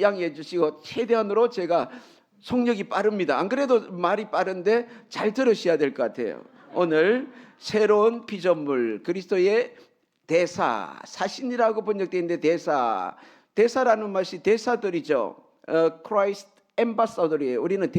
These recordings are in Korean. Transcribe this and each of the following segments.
양해해 주시고 최대한으로 제가 속력이 빠릅니다. 안 그래도 말이 빠른데 잘 들으셔야 될 것 같아요. 오늘 새로운 피조물 그리스도의 대사, 사신이라고 번역되어 있는데 대사라는 말이 대사들이죠. Christ 엠바서더리에요. 우리는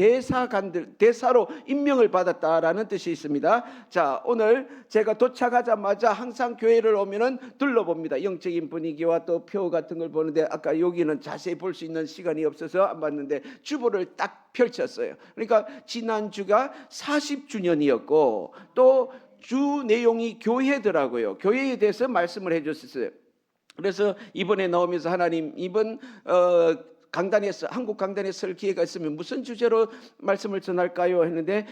대사로 임명을 받았다라는 뜻이 있습니다. 자, 오늘 제가 도착하자마자 항상 교회를 오면은 둘러봅니다. 영적인 분위기와 또 표 같은 걸 보는데 아까 여기는 자세히 볼 수 있는 시간이 없어서 안 봤는데 주보를 딱 펼쳤어요. 그러니까 지난주가 40주년이었고 또 주 내용이 교회더라고요. 교회에 대해서 말씀을 해줬었어요. 그래서 이번에 나오면서 하나님 이번 강단에서 한국 강단에 설 기회가 있으면 무슨 주제로 말씀을 전할까요? 했는데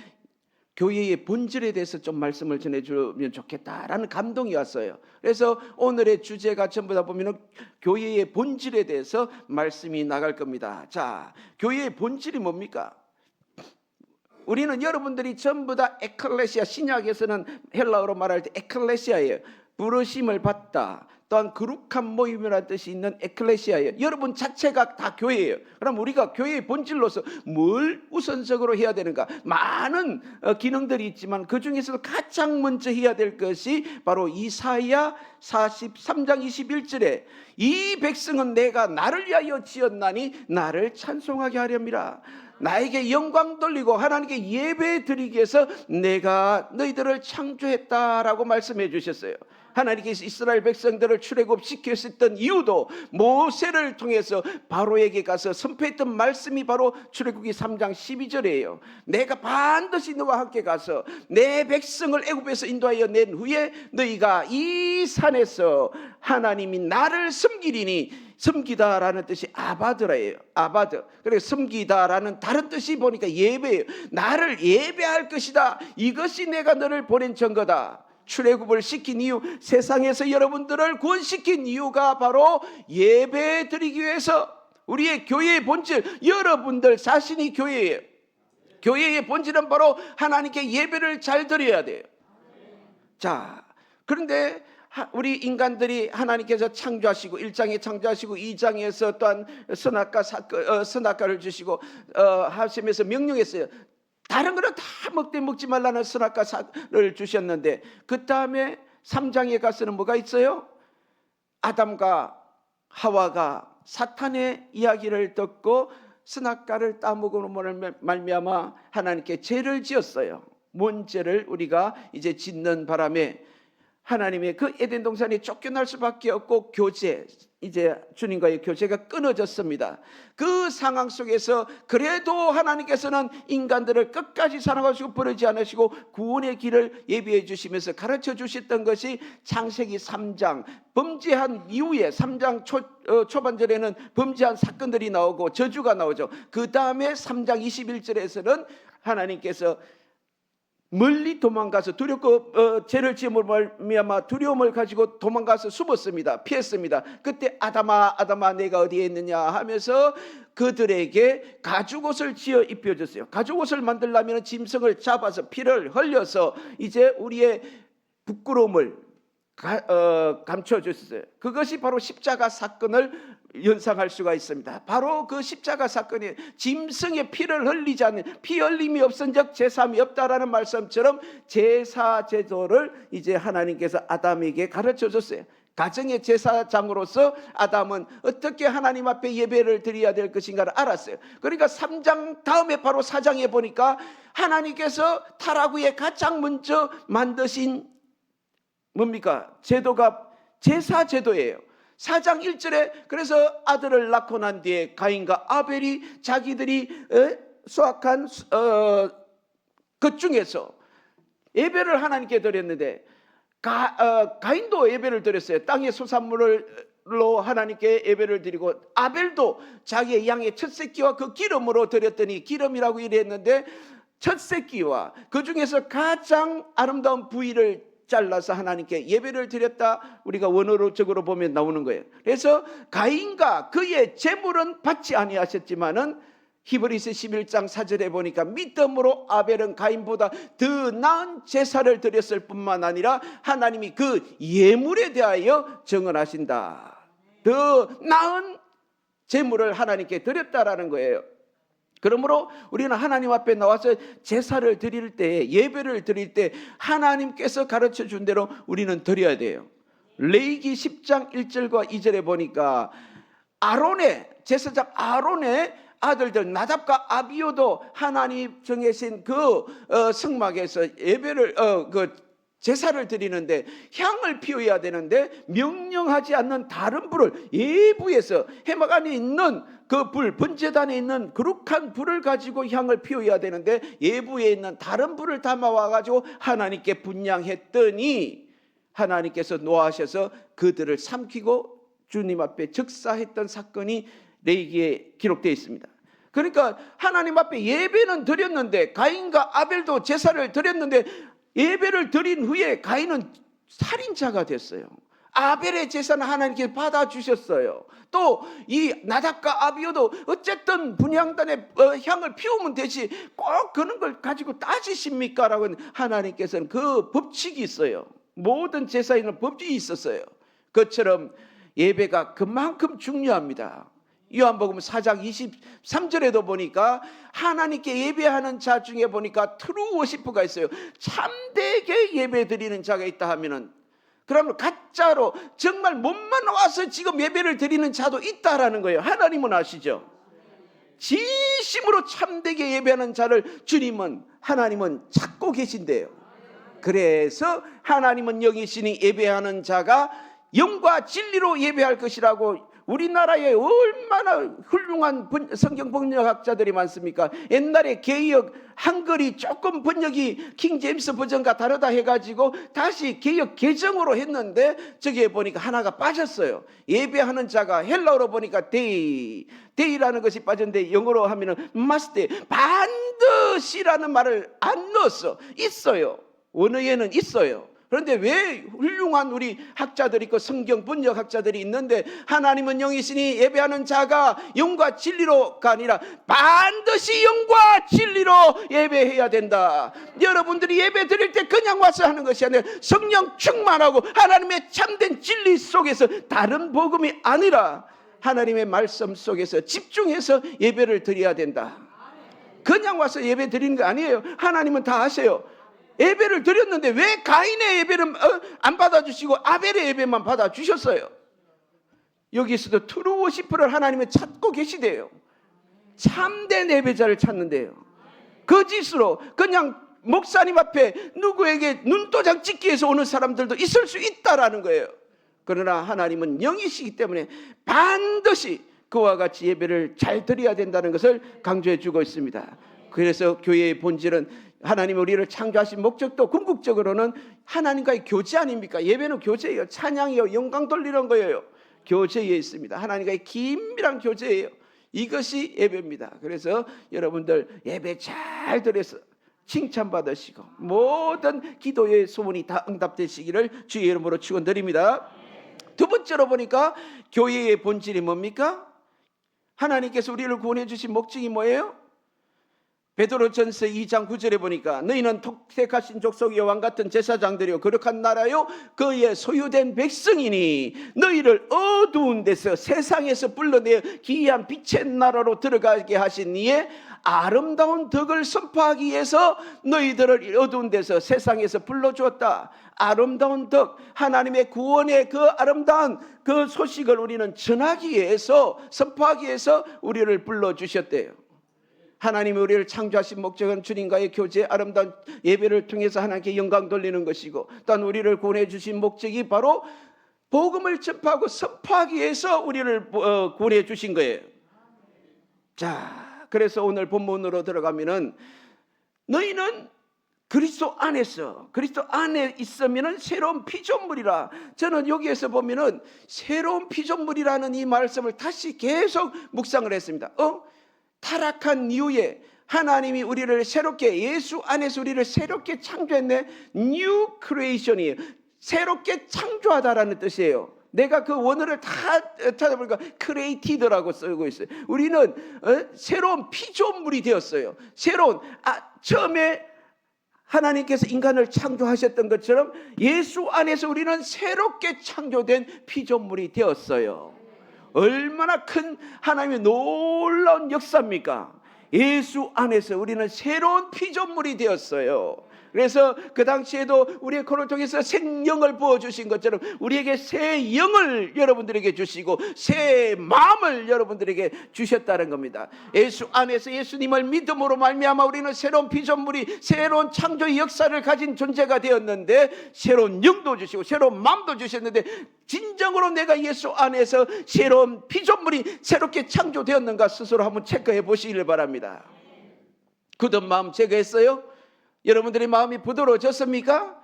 교회의 본질에 대해서 좀 말씀을 전해주면 좋겠다라는 감동이 왔어요. 그래서 오늘의 주제가 전부 다 보면은 교회의 본질에 대해서 말씀이 나갈 겁니다. 자, 교회의 본질이 뭡니까? 우리는 여러분들이 전부 다 에클레시아, 신약에서는 헬라어로 말할 때 에클레시아예요. 부르심을 받다. 또한 거룩한 모임이라는 뜻이 있는 에클레시아예요. 여러분 자체가 다 교회예요. 그럼 우리가 교회의 본질로서 뭘 우선적으로 해야 되는가? 많은 기능들이 있지만 그 중에서도 가장 먼저 해야 될 것이 바로 이사야 43장 21절에 이 백성은 내가 나를 위하여 지었나니 나를 찬송하게 하렵니다. 나에게 영광 돌리고 하나님께 예배 드리기 위해서 내가 너희들을 창조했다라고 말씀해 주셨어요. 하나님께서 이스라엘 백성들을 출애굽시켰었던 이유도 모세를 통해서 바로에게 가서 선포했던 말씀이 바로 출애굽기 3장 12절이에요. 내가 반드시 너와 함께 가서 내 백성을 애굽에서 인도하여 낸 후에 너희가 이 산에서 하나님이 나를 섬기리니, 섬기다라는 뜻이 아바드라예요. 아바드. 그래서 섬기다라는 다른 뜻이 보니까 예배예요. 나를 예배할 것이다. 이것이 내가 너를 보낸 증거다. 출애굽을 시킨 이유, 세상에서 여러분들을 구원시킨 이유가 바로 예배 드리기 위해서. 우리의 교회의 본질, 여러분들 자신이 교회예요. 교회의 본질은 바로 하나님께 예배를 잘 드려야 돼요. 자, 그런데 우리 인간들이 하나님께서 창조하시고 1장에 창조하시고 2장에서 또한 선악과를 주시고 하시면서 명령했어요. 다른 거는 다 먹지 말라는 선악과를 주셨는데 그 다음에 3장에 가서는 뭐가 있어요? 아담과 하와가 사탄의 이야기를 듣고 선악과를 따먹음으로 말미암아 하나님께 죄를 지었어요. 뭔 죄를 우리가 이제 짓는 바람에 하나님의 그 에덴 동산에 쫓겨날 수밖에 없고 교제, 이제 주님과의 교제가 끊어졌습니다. 그 상황 속에서 그래도 하나님께서는 인간들을 끝까지 사랑하시고 버리지 않으시고 구원의 길을 예비해 주시면서 가르쳐 주셨던 것이 창세기 3장 범죄한 이후에 3장 초반절에는 범죄한 사건들이 나오고 저주가 나오죠. 그 다음에 3장 21절에서는 하나님께서 멀리 도망가서 죄를 지음으로 말미암아 두려움을 가지고 도망가서 숨었습니다. 피했습니다. 그때 아담아 내가 어디에 있느냐 하면서 그들에게 가죽옷을 지어 입혀줬어요. 가죽옷을 만들려면 짐승을 잡아서 피를 흘려서 이제 우리의 부끄러움을 감춰줬어요. 그것이 바로 십자가 사건을 연상할 수가 있습니다. 바로 그 십자가 사건이 짐승의 피를 흘리지 않는, 피 흘림이 없은즉 제사함이 없다라는 말씀처럼 제사 제도를 이제 하나님께서 아담에게 가르쳐 줬어요. 가정의 제사장으로서 아담은 어떻게 하나님 앞에 예배를 드려야 될 것인가를 알았어요. 그러니까 3장 다음에 바로 4장에 보니까 하나님께서 타락 후에 가장 먼저 만드신 뭡니까? 제도가 제사 제도예요. 4장 1절에 그래서 아들을 낳고 난 뒤에 가인과 아벨이 자기들이 수확한 것 중에서 예배를 하나님께 드렸는데 가인도 예배를 드렸어요. 땅의 소산물로 하나님께 예배를 드리고 아벨도 자기의 양의 첫 새끼와 그 기름으로 드렸더니 기름이라고 이랬는데 첫 새끼와 그 중에서 가장 아름다운 부위를 잘라서 하나님께 예배를 드렸다. 우리가 원어적으로 보면 나오는 거예요. 그래서 가인과 그의 제물은 받지 아니하셨지만은 히브리서 11장 4절에 보니까 믿음으로 아벨은 가인보다 더 나은 제사를 드렸을 뿐만 아니라 하나님이 그 예물에 대하여 정언하신다. 더 나은 제물을 하나님께 드렸다라는 거예요. 그러므로 우리는 하나님 앞에 나와서 제사를 드릴 때, 예배를 드릴 때 하나님께서 가르쳐 준 대로 우리는 드려야 돼요. 레위기 10장 1절과 2절에 보니까 아론의, 제사장 아론의 아들들 나답과 아비오도 하나님 정해신 그 성막에서 예배를 제사를 드리는데 향을 피워야 되는데 명령하지 않는 다른 불을 예부에서 해막 안에 있는 그 불, 번제단에 있는 거룩한 불을 가지고 향을 피워야 되는데 예부에 있는 다른 불을 담아와 가지고 하나님께 분향했더니 하나님께서 노하셔서 그들을 삼키고 주님 앞에 즉사했던 사건이 레위기에 기록되어 있습니다. 그러니까 하나님 앞에 예배는 드렸는데, 가인과 아벨도 제사를 드렸는데 예배를 드린 후에 가인은 살인자가 됐어요. 아벨의 제사는 하나님께 받아주셨어요. 또 이 나답과 아비오도 어쨌든 분향단에 향을 피우면 되지 꼭 그런 걸 가지고 따지십니까? 라고 하나님께서는 그 법칙이 있어요. 모든 제사에는 법칙이 있었어요. 그처럼 예배가 그만큼 중요합니다. 요한복음 4장 23절에도 보니까 하나님께 예배하는 자 중에 보니까 트루 워시퍼가 있어요. 참되게 예배 드리는 자가 있다 하면은, 그러면 가짜로 정말 몸만 와서 지금 예배를 드리는 자도 있다라는 거예요. 하나님은 아시죠? 진심으로 참되게 예배하는 자를 하나님은 찾고 계신대요. 그래서 하나님은 여기시니 예배하는 자가 영과 진리로 예배할 것이라고. 우리나라에 얼마나 훌륭한 성경 번역학자들이 많습니까? 옛날에 개역 한글이 조금 번역이 킹제임스 버전과 다르다 해가지고 다시 개역 개정으로 했는데 저기에 보니까 하나가 빠졌어요. 예배하는 자가 헬라어로 보니까 데이라는 것이 빠졌는데 영어로 하면은 must, 반드시라는 말을 안 넣었어. 있어요. 원어에는 있어요. 그런데 왜 훌륭한 우리 학자들이 있고 성경 번역 학자들이 있는데 하나님은 영이시니 예배하는 자가 영과 진리로가 아니라 반드시 영과 진리로 예배해야 된다. 여러분들이 예배 드릴 때 그냥 와서 하는 것이 아니라 성령 충만하고 하나님의 참된 진리 속에서, 다른 복음이 아니라 하나님의 말씀 속에서 집중해서 예배를 드려야 된다. 그냥 와서 예배 드리는 거 아니에요. 하나님은 다 아세요. 예배를 드렸는데 왜 가인의 예배를 안 받아주시고 아벨의 예배만 받아주셨어요? 여기서도 트루 워시퍼를 하나님은 찾고 계시대요. 참된 예배자를 찾는데요. 거짓으로 그냥 목사님 앞에 누구에게 눈도장 찍기 위해서 오는 사람들도 있을 수 있다라는 거예요. 그러나 하나님은 영이시기 때문에 반드시 그와 같이 예배를 잘 드려야 된다는 것을 강조해 주고 있습니다. 그래서 교회의 본질은 하나님 우리를 창조하신 목적도 궁극적으로는 하나님과의 교제 아닙니까? 예배는 교제예요. 찬양이요, 영광 돌리는 거예요. 교제에 있습니다. 하나님과의 긴밀한 교제예요. 이것이 예배입니다. 그래서 여러분들 예배 잘 드려서 칭찬받으시고 모든 기도의 소원이 다 응답되시기를 주의 이름으로 축원드립니다. 두 번째로 보니까 교회의 본질이 뭡니까? 하나님께서 우리를 구원해 주신 목적이 뭐예요? 베드로전서 2장 9절에 보니까 너희는 택하신 족속이요 왕같은 제사장들이요 거룩한 나라요 그의 소유된 백성이니 너희를 어두운 데서 세상에서 불러내어 기이한 빛의 나라로 들어가게 하신 이의 아름다운 덕을 선포하기 위해서 너희들을 어두운 데서 세상에서 불러주었다. 아름다운 덕, 하나님의 구원의 그 아름다운 그 소식을 우리는 전하기 위해서, 선포하기 위해서 우리를 불러주셨대요. 하나님이 우리를 창조하신 목적은 주님과의 교제, 아름다운 예배를 통해서 하나님께 영광 돌리는 것이고, 또한 우리를 구원해 주신 목적이 바로 복음을 전파하고 선포하기 위해서 우리를 구원해 주신 거예요. 자, 그래서 오늘 본문으로 들어가면은 너희는 그리스도 안에서, 그리스도 안에 있으면은 새로운 피조물이라. 저는 여기에서 보면은 새로운 피조물이라는 이 말씀을 다시 계속 묵상을 했습니다. 타락한 이후에 하나님이 우리를 새롭게, 예수 안에서 우리를 새롭게 창조했네. New creation이에요. 새롭게 창조하다라는 뜻이에요. 내가 그 원어를 다 찾아보니까 created라고 쓰고 있어요. 우리는 새로운 피조물이 되었어요. 새로운, 처음에 하나님께서 인간을 창조하셨던 것처럼 예수 안에서 우리는 새롭게 창조된 피조물이 되었어요. 얼마나 큰 하나님의 놀라운 역사입니까? 예수 안에서 우리는 새로운 피조물이 되었어요. 그래서 그 당시에도 우리의 코를 통해서 생명을 부어주신 것처럼 우리에게 새 영을 여러분들에게 주시고 새 마음을 여러분들에게 주셨다는 겁니다. 예수 안에서 예수님을 믿음으로 말미암아 우리는 새로운 피조물이, 새로운 창조의 역사를 가진 존재가 되었는데, 새로운 영도 주시고 새로운 마음도 주셨는데, 진정으로 내가 예수 안에서 새로운 피조물이 새롭게 창조되었는가 스스로 한번 체크해 보시길 바랍니다. 굳은 마음 제거했어요? 여러분들의 마음이 부드러워졌습니까?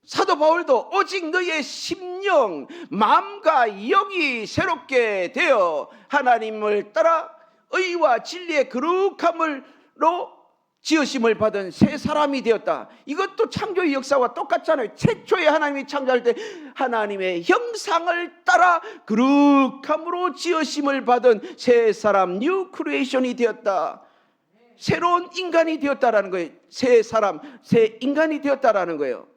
사도 바울도 오직 너의 심령, 마음과 영이 새롭게 되어 하나님을 따라 의와 진리의 거룩함으로 지으심을 받은 새 사람이 되었다. 이것도 창조의 역사와 똑같잖아요. 최초에 하나님이 창조할 때 하나님의 형상을 따라 거룩함으로 지으심을 받은 새 사람, 뉴 크리에이션이 되었다. 새로운 인간이 되었다라는 거예요. 새 사람, 새 인간이 되었다라는 거예요.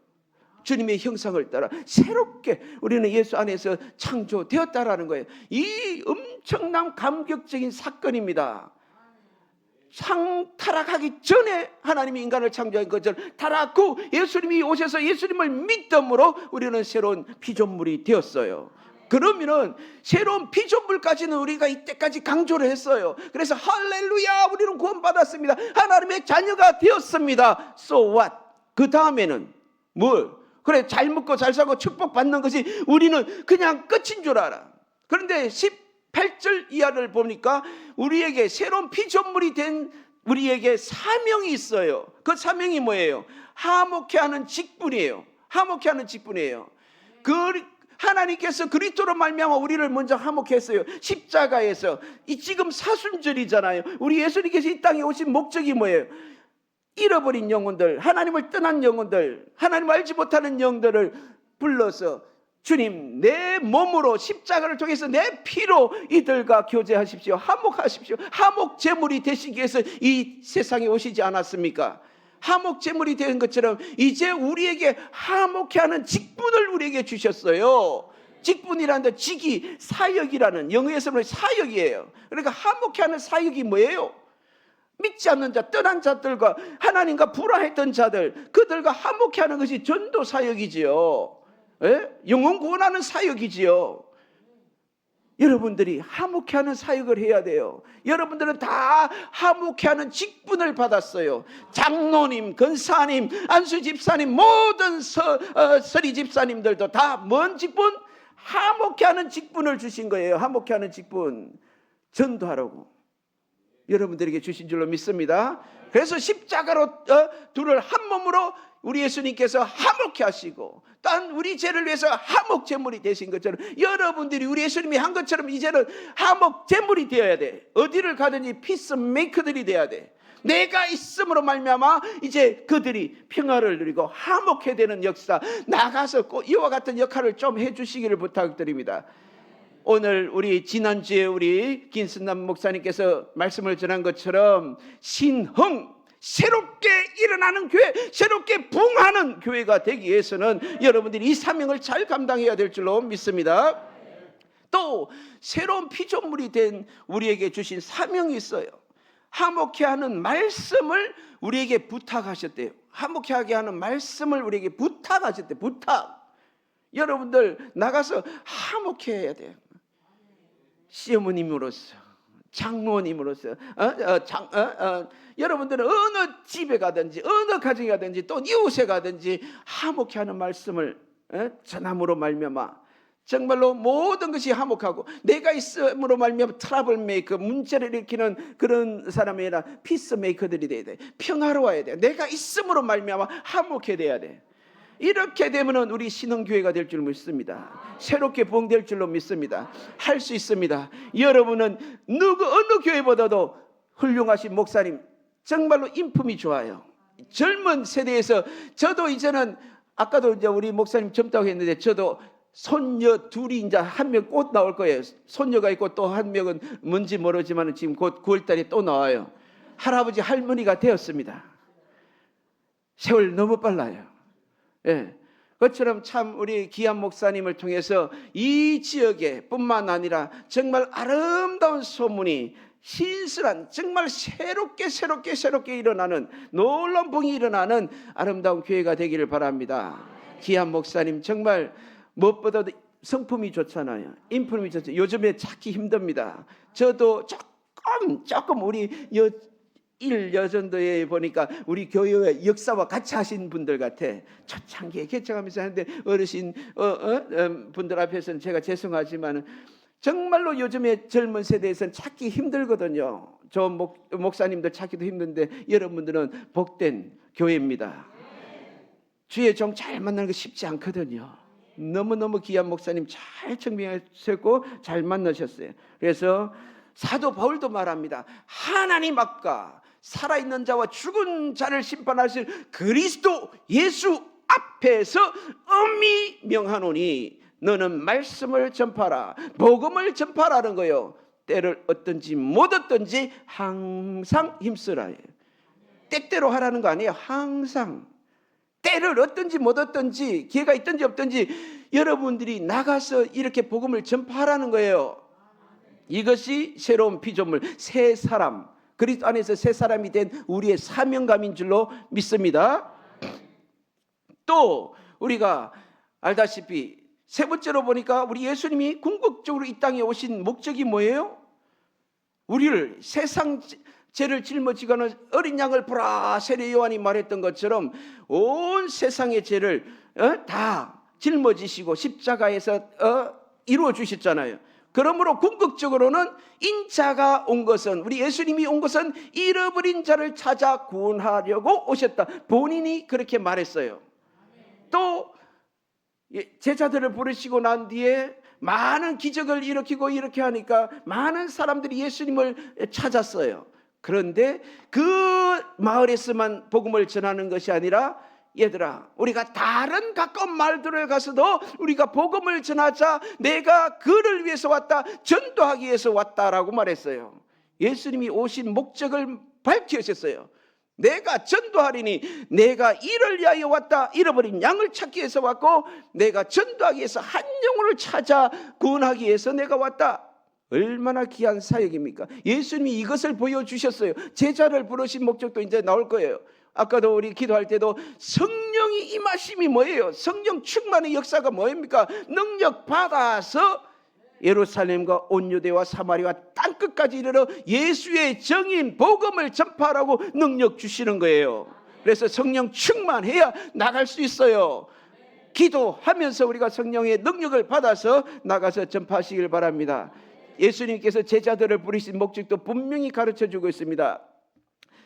주님의 형상을 따라 새롭게 우리는 예수 안에서 창조되었다라는 거예요. 이 엄청난 감격적인 사건입니다. 타락하기 전에 하나님이 인간을 창조한 것처럼 타락후 예수님이 오셔서 예수님을 믿음으로 우리는 새로운 피조물이 되었어요. 그러면은 새로운 피조물까지는 우리가 이때까지 강조를 했어요. 그래서 할렐루야, 우리는 구원받았습니다. 하나님의 자녀가 되었습니다. So what? 그 다음에는 뭘? 그래, 잘 먹고 잘 살고 축복받는 것이 우리는 그냥 끝인 줄 알아. 그런데 18절 이하를 보니까 우리에게 새로운 피조물이 된 우리에게 사명이 있어요. 그 사명이 뭐예요? 화목케 하는 직분이에요. 화목케 하는 직분이에요. 하나님께서 그리스도로 말미암아 우리를 먼저 화목했어요. 십자가에서. 이 지금 사순절이잖아요. 우리 예수님께서 이 땅에 오신 목적이 뭐예요? 잃어버린 영혼들, 하나님을 떠난 영혼들, 하나님을 알지 못하는 영들을 불러서 주님, 내 몸으로 십자가를 통해서 내 피로 이들과 교제하십시오. 화목하십시오. 화목 제물이 되시기 위해서 이 세상에 오시지 않았습니까? 화목 제물이 되는 것처럼 이제 우리에게 화목케 하는 직분을 우리에게 주셨어요. 직분이라는 직이 사역이라는, 영어에서는 사역이에요. 그러니까 화목케 하는 사역이 뭐예요? 믿지 않는 자, 떠난 자들과 하나님과 불화했던 자들, 그들과 화목케 하는 것이 전도 사역이지요. 영혼 구원하는 사역이지요. 여러분들이 화목케 하는 사역을 해야 돼요. 여러분들은 다 화목케 하는 직분을 받았어요. 장로님, 권사님, 안수 집사님, 모든 서리 집사님들도 다 뭔 직분? 화목케 하는 직분을 주신 거예요. 화목케 하는 직분, 전도하라고 여러분들에게 주신 줄로 믿습니다. 그래서 십자가로 둘을 한 몸으로 우리 예수님께서 화목케 하시고 딴 우리 죄를 위해서 화목 제물이 되신 것처럼 여러분들이 우리 예수님이 한 것처럼 이제는 화목 제물이 되어야 돼. 어디를 가든지 피스메이커들이 돼야 돼. 내가 있음으로 말미암아 이제 그들이 평화를 누리고 화목해 되는 역사, 나가서 꼭 이와 같은 역할을 좀 해주시기를 부탁드립니다. 오늘 우리 지난주에 우리 김순남 목사님께서 말씀을 전한 것처럼 신흥, 새롭게 일어나는 교회, 새롭게 부흥하는 교회가 되기 위해서는 여러분들이 이 사명을 잘 감당해야 될 줄로 믿습니다. 또 새로운 피조물이 된 우리에게 주신 사명이 있어요. 화목케 하는 말씀을 우리에게 부탁하셨대요. 화목케 하게 하는 말씀을 우리에게 부탁하셨대요. 부탁. 여러분들 나가서 화목케 해야 돼요. 시어머님으로서, 장모님으로서, 여러분들은 어느 집에 가든지 어느 가정에 가든지 또 이웃에 가든지 화목케 하는 말씀을 전함으로 말미암아 정말로 모든 것이 화목하고, 내가 있음으로 말미암아 트러블 메이커, 문제를 일으키는 그런 사람이 아니라 피스 메이커들이 돼야 돼. 평화로워야 돼. 내가 있음으로 말미암아 화목해 돼야 돼. 이렇게 되면 우리 신흥교회가 될 줄 믿습니다. 새롭게 부흥될 줄로 믿습니다. 할 수 있습니다. 여러분은 어느 교회보다도 훌륭하신 목사님, 정말로 인품이 좋아요. 젊은 세대에서 저도 이제는, 아까도 이제 우리 목사님 젊다고 했는데 저도 손녀 둘이 이제 한 명 곧 나올 거예요. 손녀가 있고 또 한 명은 뭔지 모르지만 지금 곧 9월달에 또 나와요. 할아버지 할머니가 되었습니다. 세월 너무 빨라요. 예. 그것처럼 참 우리 귀한 목사님을 통해서 이 지역에 뿐만 아니라 정말 아름다운 소문이, 신선한, 정말 새롭게 일어나는, 놀라운 봉이 일어나는 아름다운 교회가 되기를 바랍니다. 귀한 목사님 정말 무엇보다도 성품이 좋잖아요. 인품이 좋잖아요. 요즘에 찾기 힘듭니다. 저도 조금 우리 여전도에 보니까 우리 교회의 역사와 같이 하신 분들 같아. 초창기에 개척하면서 하는데 어르신 분들 앞에서는 제가 죄송하지만 정말로 요즘에 젊은 세대에서는 찾기 힘들거든요. 저 목사님들 찾기도 힘든데 여러분들은 복된 교회입니다. 주의 종 잘 만나는 거 쉽지 않거든요. 너무너무 귀한 목사님 잘 청빙하셨고 잘 만나셨어요. 그래서 사도 바울도 말합니다. 하나님 앞과 살아있는 자와 죽은 자를 심판하실 그리스도 예수 앞에서 엄히 명하노니 너는 말씀을 전파라, 복음을 전파라는 거예요. 때를 얻든지 못 얻든지 항상 힘쓰라. 때때로 하라는 거 아니에요. 항상 때를 얻든지 못 얻든지, 기회가 있든지 없든지 여러분들이 나가서 이렇게 복음을 전파하라는 거예요. 이것이 새로운 피조물, 새 사람, 그리스도 안에서 새 사람이 된 우리의 사명감인 줄로 믿습니다. 또 우리가 알다시피 세 번째로 보니까 우리 예수님이 궁극적으로 이 땅에 오신 목적이 뭐예요? 우리를 세상 죄를 짊어지고는 어린 양을 보라, 세례 요한이 말했던 것처럼 온 세상의 죄를 다 짊어지시고 십자가에서 이루어 주셨잖아요. 그러므로 궁극적으로는 인자가 온 것은, 우리 예수님이 온 것은 잃어버린 자를 찾아 구원하려고 오셨다. 본인이 그렇게 말했어요. 또 제자들을 부르시고 난 뒤에 많은 기적을 일으키고 이렇게 하니까 많은 사람들이 예수님을 찾았어요. 그런데 그 마을에서만 복음을 전하는 것이 아니라, 얘들아, 우리가 다른 가까운 마을들에 가서도 우리가 복음을 전하자. 내가 그를 위해서 왔다, 전도하기 위해서 왔다라고 말했어요. 예수님이 오신 목적을 밝히셨어요. 내가 전도하리니 내가 이를 위하여 왔다, 잃어버린 양을 찾기 위해서 왔고 내가 전도하기 위해서 한 영혼을 찾아 구원하기 위해서 내가 왔다. 얼마나 귀한 사역입니까? 예수님이 이것을 보여주셨어요. 제자를 부르신 목적도 이제 나올 거예요. 아까도 우리 기도할 때도 성령이 임하심이 뭐예요? 성령 충만의 역사가 뭐입니까? 능력 받아서 예루살렘과 온 유대와 사마리아 땅끝까지 이르러 예수의 정인 복음을 전파하라고 능력 주시는 거예요. 그래서 성령 충만해야 나갈 수 있어요. 기도하면서 우리가 성령의 능력을 받아서 나가서 전파하시길 바랍니다. 예수님께서 제자들을 부르신 목적도 분명히 가르쳐주고 있습니다.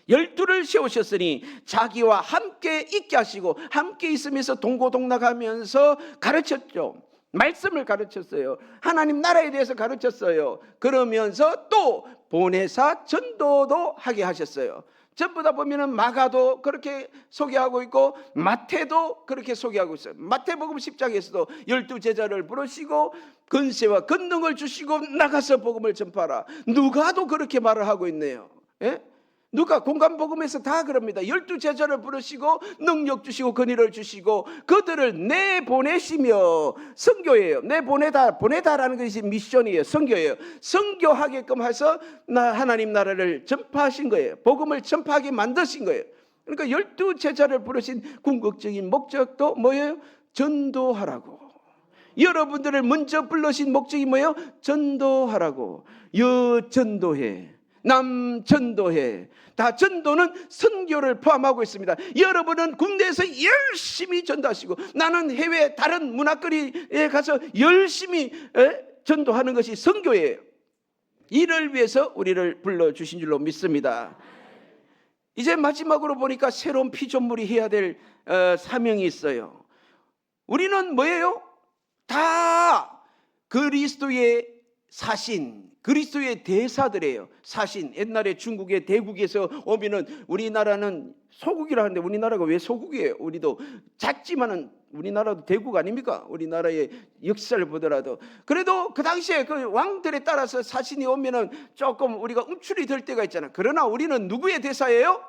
12를 세우셨으니 자기와 함께 있게 하시고 함께 있으면서 동고동락하면서 가르쳤죠. 말씀을 가르쳤어요. 하나님 나라에 대해서 가르쳤어요. 그러면서 또 보내사 전도도 하게 하셨어요. 전부 다 보면은 마가도 그렇게 소개하고 있고 마태도 그렇게 소개하고 있어요. 마태복음 10장에서도 12제자를 부르시고 권세와 권능을 주시고 나가서 복음을 전파하라. 누가도 그렇게 말을 하고 있네요. 예? 누가 공간복음에서 다 그럽니다. 12제자를 부르시고 능력 주시고 권위를 주시고 그들을 내보내시며, 선교예요. 보내다라는 것이 미션이에요. 선교예요. 선교하게끔 해서 하나님 나라를 전파하신 거예요. 복음을 전파하게 만드신 거예요. 그러니까 12제자를 부르신 궁극적인 목적도 뭐예요? 전도하라고. 여러분들을 먼저 불러신 목적이 뭐예요? 전도하라고. 여전도해, 남전도해. 다 전도는 선교를 포함하고 있습니다. 여러분은 국내에서 열심히 전도하시고 나는 해외 다른 문화거리에 가서 열심히 전도하는 것이 선교예요. 이를 위해서 우리를 불러주신 줄로 믿습니다. 이제 마지막으로 보니까 새로운 피조물이 해야 될 사명이 있어요. 우리는 뭐예요? 다 그리스도의 사신, 그리스도의 대사들이에요. 사신. 옛날에 중국의 대국에서 오면은 우리나라는 소국이라 하는데 우리나라가 왜 소국이에요? 우리도 작지만은 우리나라도 대국 아닙니까? 우리나라의 역사를 보더라도. 그래도 그 당시에 그 왕들에 따라서 사신이 오면은 조금 우리가 움츠리 들 때가 있잖아요. 그러나 우리는 누구의 대사예요?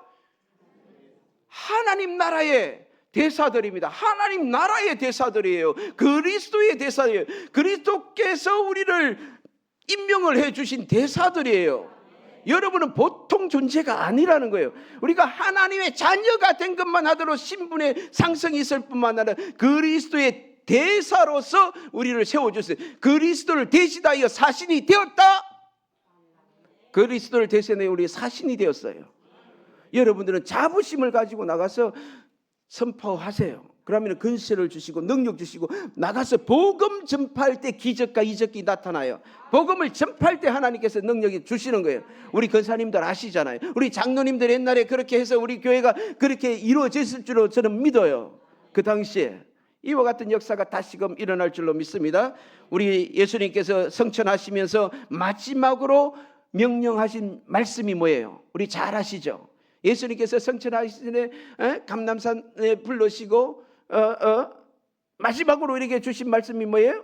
하나님 나라의 대사들입니다. 하나님 나라의 대사들이에요. 그리스도의 대사예요. 그리스도께서 우리를 임명을 해주신 대사들이에요. 여러분은 보통 존재가 아니라는 거예요. 우리가 하나님의 자녀가 된 것만 하더라도 신분의 상승이 있을 뿐만 아니라 그리스도의 대사로서 우리를 세워주세요. 그리스도를 대신하여 사신이 되었다. 그리스도를 대신하여 우리 사신이 되었어요. 여러분들은 자부심을 가지고 나가서 선포하세요. 그러면 근세를 주시고 능력 주시고 나가서 복음 전파할 때 기적과 이적이 나타나요. 복음을 전파할 때 하나님께서 능력이 주시는 거예요. 우리 권사님들 아시잖아요. 우리 장로님들 옛날에 그렇게 해서 우리 교회가 그렇게 이루어졌을 줄로 저는 믿어요. 그 당시에 이와 같은 역사가 다시금 일어날 줄로 믿습니다. 우리 예수님께서 성천하시면서 마지막으로 명령하신 말씀이 뭐예요? 우리 잘 아시죠? 예수님께서 성천하시는 감람산에 불러시고 마지막으로 우리에게 주신 말씀이 뭐예요?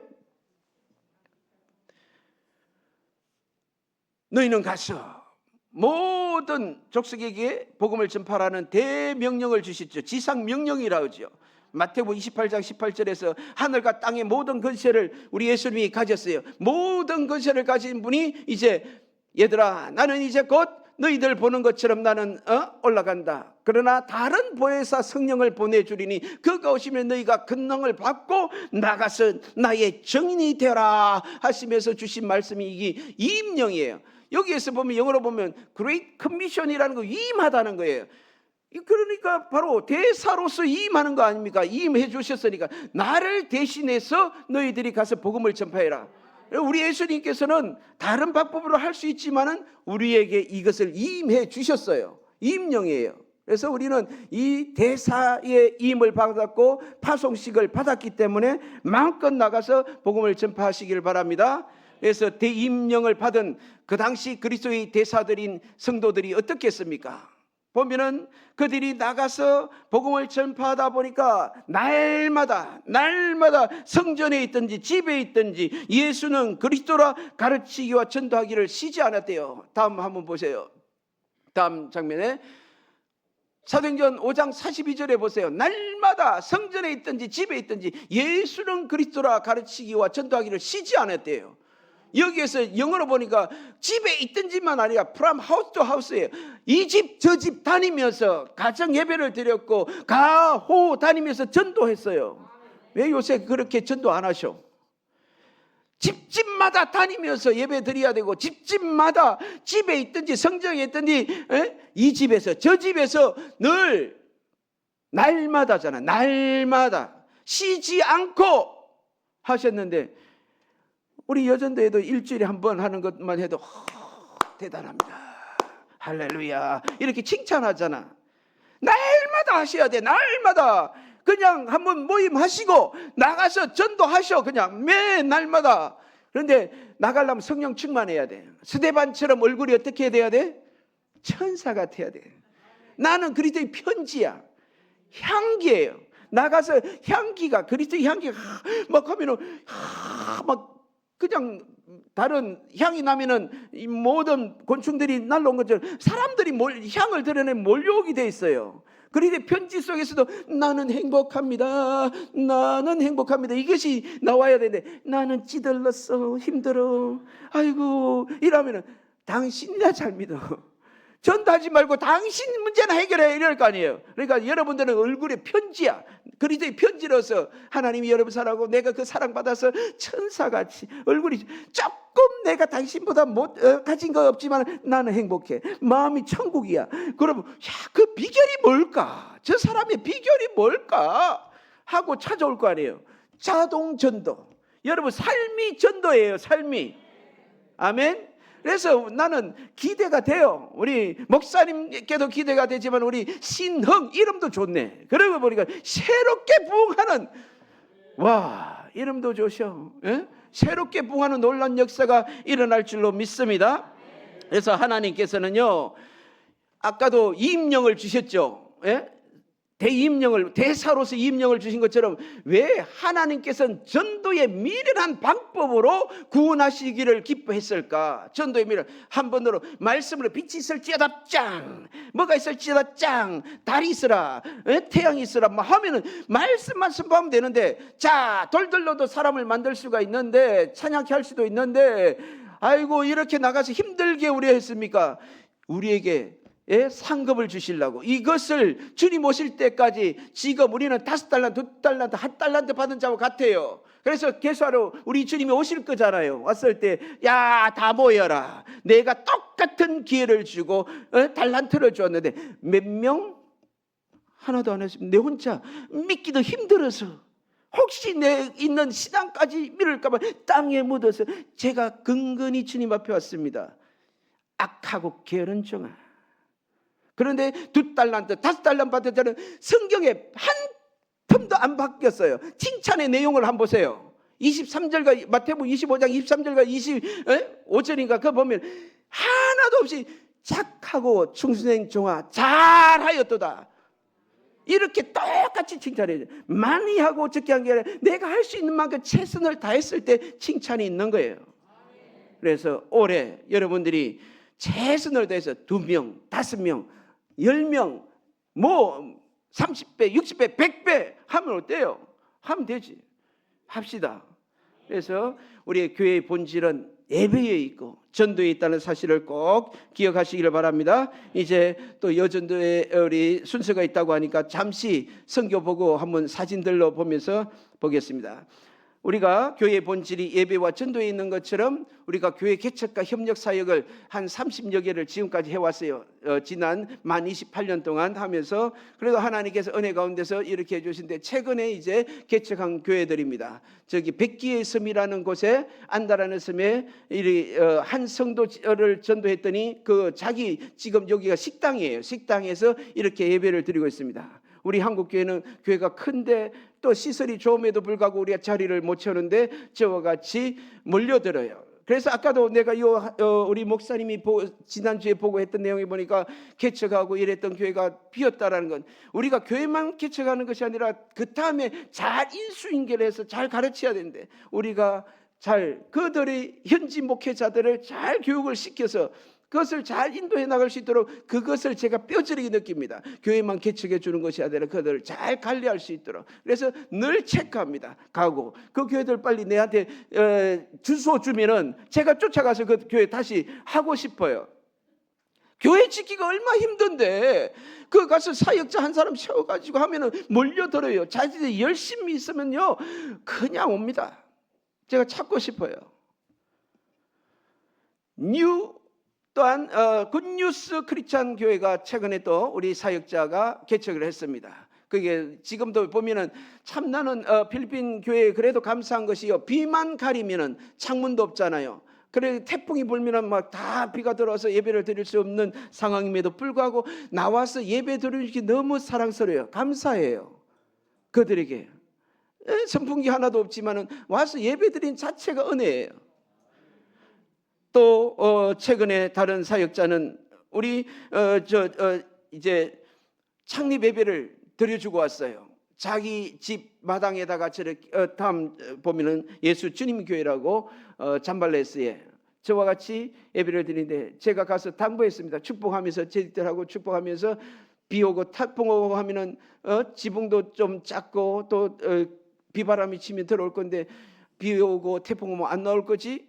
너희는 가서 모든 족속에게 복음을 전파하라는 대명령을 주시죠. 지상명령이라고 하죠. 마태복음 28장 18절에서 하늘과 땅의 모든 권세를 우리 예수님이 가졌어요. 모든 권세를 가진 분이 이제 얘들아 나는 이제 곧 너희들 보는 것처럼 나는 올라간다. 그러나 다른 보혜사 성령을 보내주리니 그가 오시면 너희가 권능을 받고 나가서 나의 증인이 되라 하시면서 주신 말씀이 이게 임령이에요. 여기에서 보면 영어로 보면 Great Commission이라는 거 임하다는 거예요. 그러니까 바로 대사로서 임하는 거 아닙니까? 임해 주셨으니까 나를 대신해서 너희들이 가서 복음을 전파해라. 우리 예수님께서는 다른 방법으로 할 수 있지만은 우리에게 이것을 임해 주셨어요. 임령이에요. 그래서 우리는 이 대사의 임을 받았고 파송식을 받았기 때문에 마음껏 나가서 복음을 전파하시길 바랍니다. 그래서 대임령을 받은 그 당시 그리스도의 대사들인 성도들이 어떻게 했습니까? 보면은 그들이 나가서 복음을 전파하다 보니까 날마다 성전에 있든지 집에 있든지 예수는 그리스도라 가르치기와 전도하기를 쉬지 않았대요. 다음 한번 보세요. 다음 장면에 사도행전 5장 42절에 보세요. 날마다 성전에 있든지 집에 있든지 예수는 그리스도라 가르치기와 전도하기를 쉬지 않았대요. 여기에서 영어로 보니까 집에 있든지만 아니라 from house to house예요. 이 집 저 집 다니면서 가정 예배를 드렸고 가호 다니면서 전도했어요. 왜 요새 그렇게 전도 안 하셔? 집집마다 다니면서 예배 드려야 되고 집집마다 집에 있든지 성전에 있든지 이 집에서 저 집에서 늘 날마다잖아. 날마다 쉬지 않고 하셨는데 우리 여전도에도 일주일에 한 번 하는 것만 해도 대단합니다. 할렐루야 이렇게 칭찬하잖아. 날마다 하셔야 돼. 날마다 그냥 한번 모임하시고 나가서 전도하셔. 그냥 매 날마다. 그런데 나가려면 성령 충만해야 돼. 스데반처럼 얼굴이 어떻게 돼야 돼? 천사 같아야 돼. 나는 그리스도의 편지야. 향기예요. 나가서 향기가 그리스도의 향기가 막 하면은 막 그냥 다른 향이 나면은 이 모든 곤충들이 날라온 것처럼 사람들이 향을 드러내면 몰려오게 돼 있어요. 그런데 편지 속에서도 나는 행복합니다. 나는 행복합니다. 이것이 나와야 되는데 나는 찌들렀어. 힘들어. 아이고 이러면은 당신이나 잘 믿어. 전도하지 말고 당신 문제나 해결해 이럴 거 아니에요. 그러니까 여러분들은 얼굴에 편지야. 그리스도의 편지로서 하나님이 여러분 사랑하고 내가 그 사랑받아서 천사같이 얼굴이 조금 내가 당신보다 가진 거 없지만 나는 행복해. 마음이 천국이야. 그러면 그 비결이 뭘까? 저 사람의 비결이 뭘까? 하고 찾아올 거 아니에요. 자동 전도. 여러분 삶이 전도예요. 삶이. 아멘. 그래서 나는 기대가 돼요. 우리 목사님께도 기대가 되지만 우리 신흥 이름도 좋네. 그러고 보니까 새롭게 부흥하는 와 이름도 좋으셔. 예? 새롭게 부흥하는 놀라운 역사가 일어날 줄로 믿습니다. 그래서 하나님께서는요 아까도 임령을 주셨죠. 예? 대임령을, 대사로서 임령을 주신 것처럼 왜 하나님께서는 전도의 미련한 방법으로 구원하시기를 기뻐했을까? 전도의 미련, 한 번으로 말씀으로 빛이 있을지어다 짱, 뭐가 있을지어다 짱, 달이 있으라, 태양이 있으라 뭐 하면은 말씀만 선포하면 되는데, 자 돌들로도 사람을 만들 수가 있는데, 찬양케 할 수도 있는데, 아이고 이렇게 나가서 힘들게 우리 했습니까? 우리에게 상급을 주시려고, 이것을 주님 오실 때까지 지금 우리는 5달란트, 2달란트, 1달란트 받은 자와 같아요. 그래서 계수하러 우리 주님이 오실 거잖아요. 왔을 때 야 다 모여라, 내가 똑같은 기회를 주고 달란트를 주었는데 몇 명? 하나도 안 했습니다. 내 혼자 믿기도 힘들어서, 혹시 내 있는 신앙까지 믿을까봐 땅에 묻어서 제가 근근히 주님 앞에 왔습니다. 악하고 게으른 종아. 그런데 2달란트, 5달란트 받은 자는 성경에 한 텀도 안 바뀌었어요. 칭찬의 내용을 한번 보세요. 23절과 마태복음 25장 23절과 25절인가 그거 보면 하나도 없이 착하고 충성된 종아 잘하였도다, 이렇게 똑같이 칭찬해요. 많이 하고 적게 한 게 아니라 내가 할 수 있는 만큼 최선을 다했을 때 칭찬이 있는 거예요. 그래서 올해 여러분들이 최선을 다해서 2명, 5명, 10명, 뭐 30배, 60배, 100배 하면 어때요? 하면 되지. 합시다. 그래서 우리의 교회의 본질은 예배에 있고 전도에 있다는 사실을 꼭 기억하시기를 바랍니다. 이제 또 여전도에 우리 순서가 있다고 하니까 잠시 선교 보고 한번 사진들로 보면서 보겠습니다. 우리가 교회의 본질이 예배와 전도에 있는 것처럼 우리가 교회 개척과 협력 사역을 한 30여 개를 지금까지 해왔어요. 지난 만 28년 동안 하면서, 그래도 하나님께서 은혜 가운데서 이렇게 해주신데, 최근에 이제 개척한 교회들입니다. 저기 백기의 섬이라는 곳에, 안다라는 섬에 한 성도를 전도했더니 그 자기 지금 여기가 식당이에요. 식당에서 이렇게 예배를 드리고 있습니다. 우리 한국교회는 교회가 큰데 또 시설이 좋음에도 불구하고 우리가 자리를 못 채우는데 저와 같이 몰려들어요. 그래서 아까도 내가 우리 목사님이 지난주에 보고 했던 내용에 보니까 개척하고 이랬던 교회가 비었다라는 건, 우리가 교회만 개척하는 것이 아니라 그 다음에 잘 인수인계해서 잘 가르쳐야 되는데, 우리가 잘 그들의 현지 목회자들을 잘 교육을 시켜서 그것을 잘 인도해 나갈 수 있도록, 그것을 제가 뼈저리게 느낍니다. 교회만 개척해 주는 것이 아니라 그들을 잘 관리할 수 있도록. 그래서 늘 체크합니다. 가고 그 교회들 빨리 내한테 주소 주면은 제가 쫓아가서 그 교회 다시 하고 싶어요. 교회 지키기가 얼마나 힘든데 그 가서 사역자 한 사람 세워가지고 하면은 몰려들어요. 자기들이 열심히 있으면요 그냥 옵니다. 제가 찾고 싶어요. 또한 굿뉴스 크리스찬 교회가 최근에 또 우리 사역자가 개척을 했습니다. 그게 지금도 보면은 참 나는 필리핀 교회에 그래도 감사한 것이요, 비만 가리면은 창문도 없잖아요. 그래 태풍이 불면은 막 다 비가 들어와서 예배를 드릴 수 없는 상황임에도 불구하고 나와서 예배 드리기 너무 사랑스러워요. 감사해요. 그들에게 선풍기 하나도 없지만은 와서 예배 드린 자체가 은혜예요. 또 최근에 다른 사역자는 우리 이제 창립 예배를 드려주고 왔어요. 자기 집 마당에다가 저렇게 다음 보면은 예수 주님 교회라고 잠발레스에 저와 같이 예배를 드리는데, 제가 가서 당부했습니다. 축복하면서 제들하고 축복하면서, 비 오고 태풍 오고 하면은 지붕도 좀 작고 또 비바람이 치면 들어올 건데, 비 오고 태풍 오면 안 나올 거지?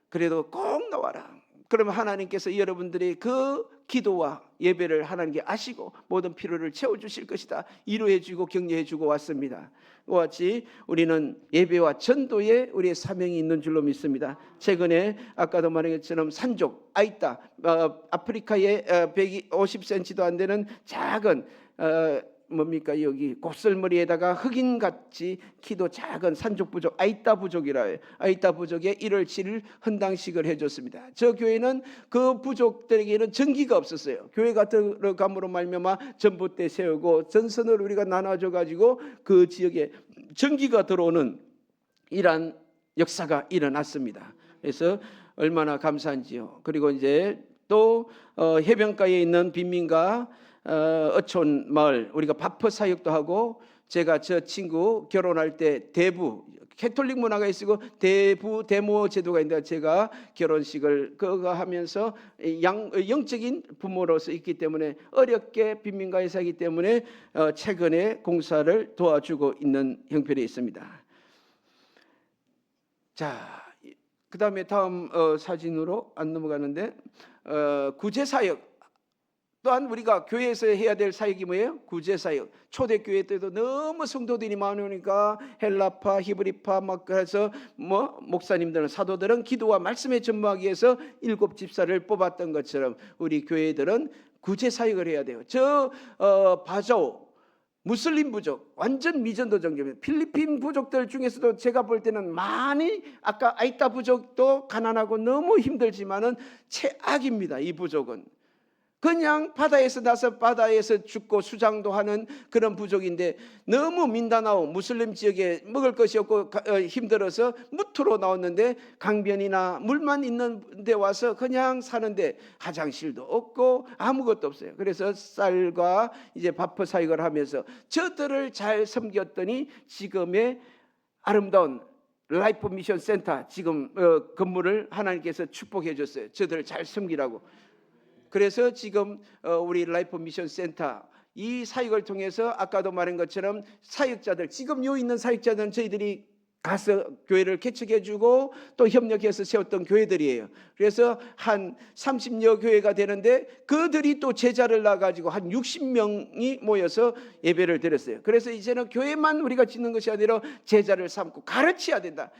그래도 꼭 나와라. 그러면 하나님께서 여러분들의 그 기도와 예배를 하나님께 아시고 모든 필요를 채워주실 것이다. 위로해주고 격려해주고 왔습니다. 그와 같이 우리는 예배와 전도에 우리의 사명이 있는 줄로 믿습니다. 최근에 아까도 말한 것처럼 산족 아이따, 아프리카에 150cm도 안 되는 작은 뭡니까 여기 곱슬머리에다가 흑인같이 키도 작은 산족부족 아이따 부족이라 해요. 아이따 부족에 1월 7일 헌당식을 해줬습니다. 저 교회는 그 부족들에게는 전기가 없었어요. 교회가 들어감으로 말미암아 전봇대 세우고 전선을 우리가 나눠줘가지고 그 지역에 전기가 들어오는 이러한 역사가 일어났습니다. 그래서 얼마나 감사한지요. 그리고 이제 또 해변가에 있는 빈민가 어촌 마을 우리가 바퍼 사역도 하고, 제가 저 친구 결혼할 때 대부 캐톨릭 문화가 있고 대부 대모 제도가 있는데, 제가 결혼식을 그거 하면서 영적인 부모로서 있기 때문에 어렵게 빈민가에 살기 때문에 최근에 공사를 도와주고 있는 형편이 있습니다. 자, 그 다음에 다음 사진으로 안 넘어가는데, 구제사역 또한 우리가 교회에서 해야 될 사역이 뭐예요? 구제사역. 초대교회 때도 너무 성도들이 많으니까 헬라파, 히브리파 막 그래서 목사님들은, 사도들은 기도와 말씀에 전무하기 위해서 7 집사를 뽑았던 것처럼 우리 교회들은 구제사역을 해야 돼요. 바자오 무슬림 부족, 완전 미전도 정교입니다. 필리핀 부족들 중에서도 제가 볼 때는 많이, 아까 아이타 부족도 가난하고 너무 힘들지만은 최악입니다. 이 부족은 그냥 바다에서 나서 바다에서 죽고 수장도 하는 그런 부족인데, 너무 민다나오 무슬림 지역에 먹을 것이 없고 힘들어서 무트로 나왔는데, 강변이나 물만 있는 데 와서 그냥 사는데 화장실도 없고 아무것도 없어요. 그래서 쌀과 이제 바퍼 사역을 하면서 저들을 잘 섬겼더니 지금의 아름다운 라이프 미션 센터 지금 건물을 하나님께서 축복해 줬어요. 저들을 잘 섬기라고. 그래서 지금 우리 라이프 미션 센터 이 사역을 통해서 아까도 말한 것처럼 사역자들, 지금 요 있는 사역자들은 저희들이 가서 교회를 개척해주고 또 협력해서 세웠던 교회들이에요. 그래서 한 30여 교회가 되는데, 그들이 또 제자를 낳아가지고 한 60명이 모여서 예배를 드렸어요. 그래서 이제는 교회만 우리가 짓는 것이 아니라 제자를 삼고 가르쳐야 된다.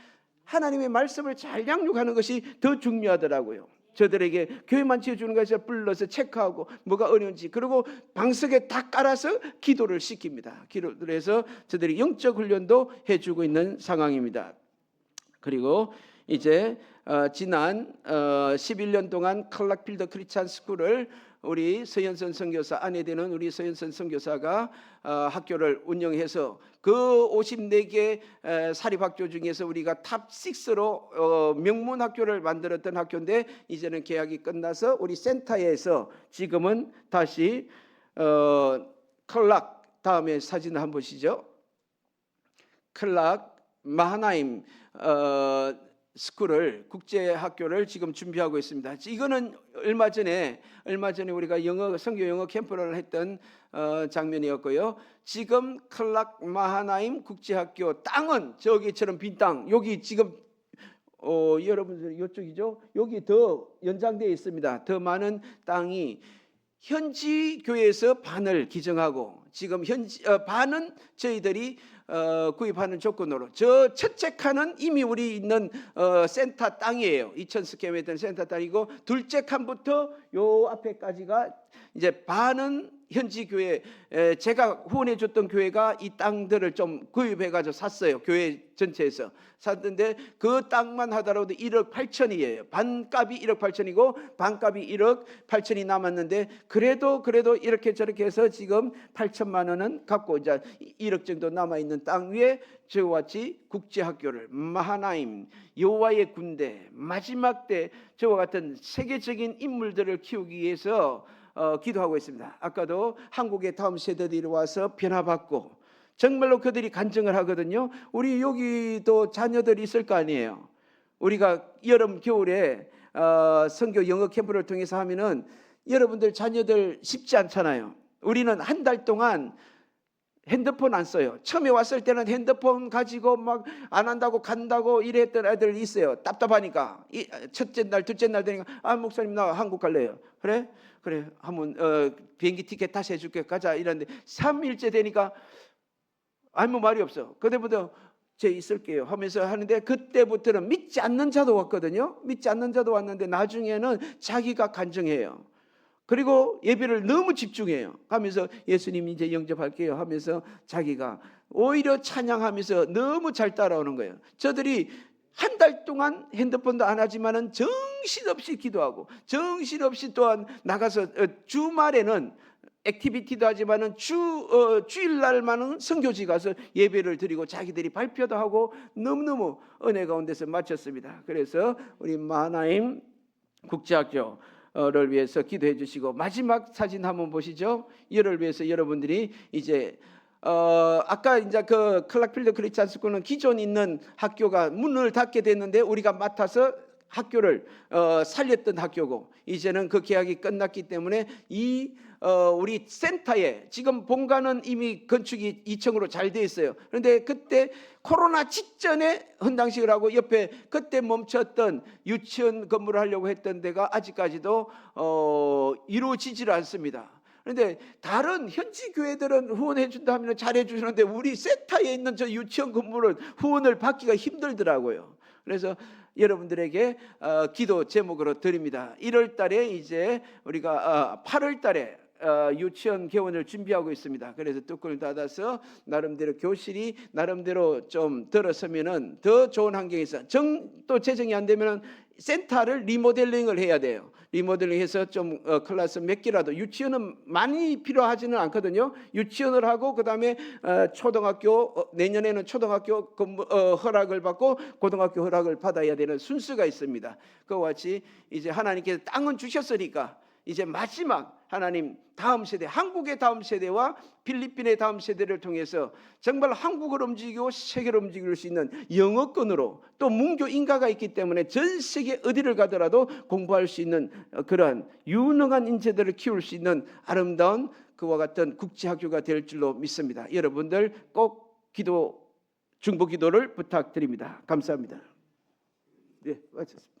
하나님의 말씀을 잘 양육하는 것이 더 중요하더라고요. 저들에게 교회만 지어주는 것이 아니라 불러서 체크하고 뭐가 어려운지, 그리고 방석에 다 깔아서 기도를 시킵니다. 기도를 해서 저들이 영적 훈련도 해주고 있는 상황입니다. 그리고 이제 지난 11년 동안 클락필더 크리스찬 스쿨을 우리 서현선 선교사, 아내 되는 우리 서현선 선교사가 학교를 운영해서 그 54개 사립학교 중에서 우리가 탑 6로 명문 학교를 만들었던 학교인데, 이제는 계약이 끝나서 우리 센터에서 지금은 다시 클락, 다음에 사진을 한번 보시죠. 클락 마하나임 스쿨을, 국제학교를 지금 준비하고 있습니다. 이거는 얼마 전에 우리가 선교 영어 캠프를 했던 장면이었고요. 지금 클락 마하나임 국제학교 땅은 저기처럼 빈 땅, 여기 지금 여러분들 이쪽이죠. 여기 더 연장되어 있습니다. 더 많은 땅이 현지 교회에서 반을 기증하고, 지금 반은 저희들이 구입하는 조건으로, 저 첫째 칸은 이미 우리 있는 센터 땅이에요. 2000스퀘어미터 센터 땅이고, 둘째 칸부터 요 앞에까지가 이제 반은 현지 교회, 제가 후원해 줬던 교회가 이 땅들을 좀 구입해 가지고 샀어요. 교회 전체에서 샀는데, 그 땅만 하더라도 1억 8천이에요. 반값이 1억 8천이고 반값이 1억 8천이 남았는데, 그래도 이렇게 저렇게 해서 지금 8천만 원은 갖고 이제 1억 정도 남아 있는 땅 위에 저와 같이 국제학교를, 마하나임, 여호와의 군대, 마지막 때 저와 같은 세계적인 인물들을 키우기 위해서 기도하고 있습니다. 아까도 한국의 다음 세대들이 와서 변화받고, 정말로 그들이 간증을 하거든요. 우리 여기도 자녀들이 있을 거 아니에요. 우리가 여름 겨울에 선교 영어 캠프를 통해서 하면은 여러분들 자녀들 쉽지 않잖아요. 우리는 한 달 동안 핸드폰 안 써요. 처음에 왔을 때는 핸드폰 가지고 막 안 한다고 간다고 이랬던 애들이 있어요. 답답하니까. 첫째 날, 둘째 날 되니까, 목사님 나 한국 갈래요. 그래 한번 비행기 티켓 다시 해줄게, 가자 이러는데 3일째 되니까 아무 말이 없어. 그때부터 제 있을게요 하면서 하는데, 그때부터는 믿지 않는 자도 왔거든요. 믿지 않는 자도 왔는데 나중에는 자기가 간증해요. 그리고 예배를 너무 집중해요. 하면서 예수님 이제 영접할게요 하면서 자기가 오히려 찬양하면서 너무 잘 따라오는 거예요. 저들이 한 달 동안 핸드폰도 안 하지만은 정신없이 기도하고, 정신없이 또한 나가서 주말에는 액티비티도 하지만은 주일날만은 선교지 가서 예배를 드리고 자기들이 발표도 하고 너무너무 은혜 가운데서 마쳤습니다. 그래서 우리 마하나임 국제학교 를 위해서 기도해 주시고, 마지막 사진 한번 보시죠. 이를 위해서 여러분들이 이제 아까 이제 그 클락필드 크리스찬 스쿨은 기존 있는 학교가 문을 닫게 됐는데 우리가 맡아서 학교를 살렸던 학교고, 이제는 그 계약이 끝났기 때문에 우리 센터에 지금 본관은 이미 건축이 2층으로 잘 돼 있어요. 그런데 그때 코로나 직전에 헌당식을 하고 옆에 그때 멈췄던 유치원 건물을 하려고 했던 데가 아직까지도 이루어지지를 않습니다. 그런데 다른 현지 교회들은 후원해 준다 하면 잘해 주시는데 우리 센터에 있는 저 유치원 건물은 후원을 받기가 힘들더라고요. 그래서 여러분들에게 기도 제목으로 드립니다. 1월 달에 이제 우리가 8월 달에 유치원 개원을 준비하고 있습니다. 그래서 뚜껑을 닫아서 나름대로 교실이 나름대로 좀 들어서면은 더 좋은 환경에서 또 재정이 안 되면은 센터를 리모델링을 해야 돼요. 리모델링해서 좀 클래스 몇 개라도, 유치원은 많이 필요하지는 않거든요. 유치원을 하고 그다음에 초등학교, 내년에는 초등학교 허락을 받고 고등학교 허락을 받아야 되는 순서가 있습니다. 그와 같이 이제 하나님께서 땅은 주셨으니까 이제 마지막 하나님 다음 세대, 한국의 다음 세대와 필리핀의 다음 세대를 통해서 정말 한국을 움직이고 세계를 움직일 수 있는 영어권으로, 또 문교 인가가 있기 때문에 전 세계 어디를 가더라도 공부할 수 있는 그러한 유능한 인재들을 키울 수 있는 아름다운 그와 같은 국제학교가 될 줄로 믿습니다. 여러분들 꼭 중보 기도를 부탁드립니다. 감사합니다. 네, 마쳤습니다.